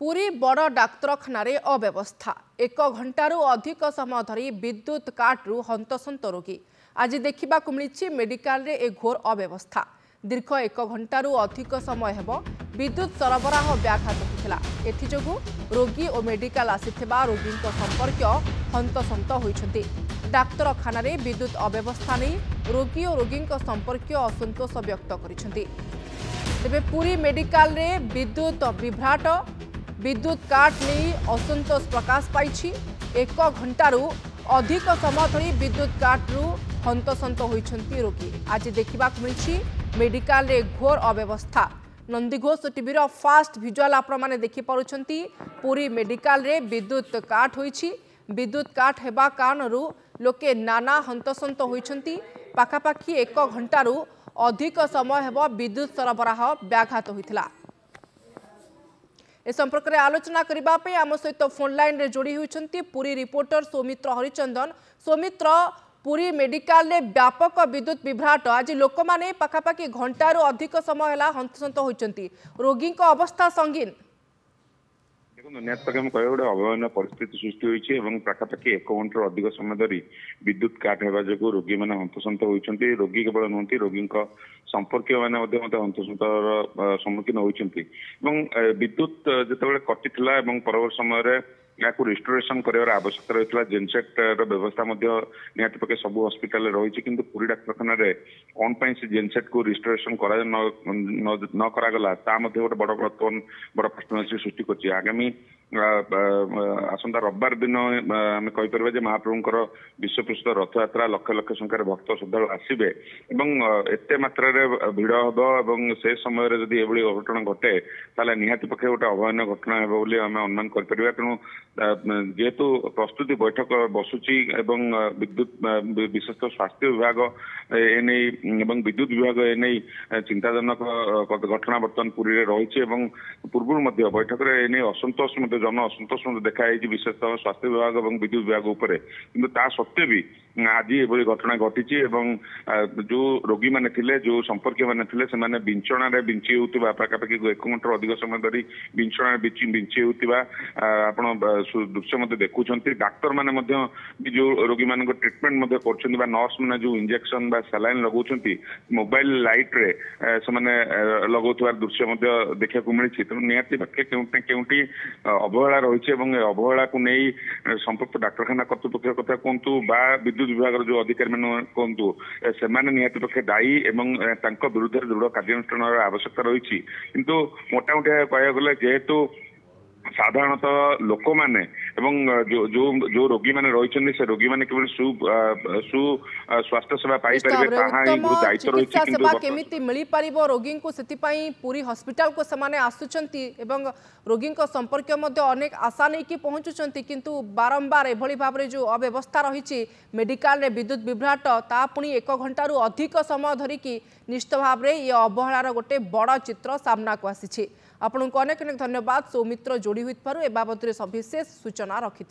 पुरी बड़ डाक्तरखाना अव्यवस्था एक घंटारू अधिक समय धरी विद्युत काट्रु हंतसंत रोगी आज देखा मिली मेडिकल रे ए घोर अव्यवस्था दीर्घ एक घंटारू अधिक समय हेब विद्युत सरबराह व्याघात होता एथिजोगु रोगी और मेडिकल आसीथिबा रोगी संपर्क हंतसंत होइछन्ति। डाक्तरखाना रे विद्युत अव्यवस्था नहीं रोगी और रोगी संपर्क असंतोष व्यक्त करिसेंति। तेबे पुरी मेडिकल रे विद्युत विभ्राट विद्युत काट नहीं असंतोष प्रकाश पाई एक घंटारू अधिक समय धरी विद्युत काट्रु हंतसंत होइछन्ति रोगी आज देखा मिली मेडिकल रे घोर अव्यवस्था। नंदीघोष टीवी फास्ट भिजुआल आपण माने देखि पारुछन्ति पुरी मेडिकल रे विद्युत काट होइछि विद्युत काट हेबा कारणरू लोके नाना हंतसंत होइछन्ति पाखापाखि एक घंटारू अधिक समय हेब विद्युत सरबराह व्याघात होइथिला। ए संपर्क में आलोचना करने आम सहित फोन लाइन रे जोड़ी होती पुरी रिपोर्टर सौमित्र हरिचंदन। सौमित्र, पुरी मेडिकल रे व्यापक विद्युत विभ्राट आज लोक मैंने पखापाखि घंटारू अधिक समय है हंतसंत होती रोगी अवस्था संगीन। देखो निहत पक्षे कह गोटे अभावन परिस्थिति सृष्टि होती पाखापाखि एक घंटार अधिक समय धरी विद्युत काट होगा जो रोगी मैंने हंतसंत होती रोगी केवल नुहति रोगी संपर्क मैंने हंतसंतर सम्मुखीन होती विद्युत जिते कटि परवर्त समय या रिस्टोरेशन कर आवश्यकता रही है जेनसेट व्यवस्था निहत पक्षे सब हस्पिटाल रही कि पुरी डाक्तरखाना कौन से जेनसेट को रिस्टोरेशन न करागला गोटे बड़ बर्तमान बड़ प्रश्न सृष्टि कर आगामी आसंता रविवार दिन आम कहीपर महाप्रभुंर विश्व प्रसिद्ध रथयात्रा लक्ष लक्ष संख्यार भक्त श्रद्धा आसवे एत मात्रा भिड़ हम से समय जदि एभली अघटन घटे ताले निहाती पक्षे गोटे अभावन घटना हेब बोली आम अनुमान कर तेणु जेहेतु प्रस्तुति बैठक बसुची विद्युत विशेषतः स्वास्थ्य विभाग एने विद्युत विभाग एने चिंताजनक घटना बर्तमान पुरी रही पूर्व बैठक में एने असंतोष जन असंतोष देखाई विशेषतः स्वास्थ्य विभाग और विद्युत विभाग उपर किंतु ता सत्वे भी आज ये घटना घटी जो रोगी मैंने थिले जो संपर्क मैंने थिले से माने बिंचणा रे बिंची होउतिबा पाखापाखि एक घंटार अधिक समय धरी बिंचणा बिंची होउतिबा आपण दृश्य मध्य देखुछन्ति। डाक्तर माने जो रोगी मान ट्रिटमेंट कर नर्स मैंने जो इंजेक्शन बा सलाइन लगाउछन्ति मोबाइल लाइट रे से माने लगाउथवार दृश्य देखा मिली तेणु निहाती पक्षे केउटी अवहेला रही अवहेला को नहीं संपृक्त डाक्तरखाना कर्तृपक्ष कथा कहतु बा विद्युत विभाग जो अधिकारी मैंने कहतु से निहती पक्षे दायी एवं विरुद्ध दृढ़ कार्यानुष्ठान आवश्यकता रही किंतु मोटामोटी कह गले जेहेतु साधारणतः लोक मैंने जो जो जो रोगी मैंने रही से रोगी मैंने केवल सु स्वास्थ्य सेवा पाई परिबे ताहा ही दायित्व रही सेवा केमिति मिली परिबो रोगी को सेति पई पूरी हॉस्पिटल को समाने आसुचंती एवं रोगी को संपर्क मध्ये अनेक आशा नहीं कि पहुंचुचंती किंतु बारंबार एभली भाबरे जो अव्यवस्था रही मेडिकल रे विद्युत विभ्राट ता पुणी एक घंटारू अधिक समय धरिकी निश्चित भाव में ये अवहेलार गोटे बड़ चित्र सामना को आसी। आपको अनेक अनेक धन्यवाद सौमित्र जोड़ी हुई ए बाबद सविशेष सूचना रखि।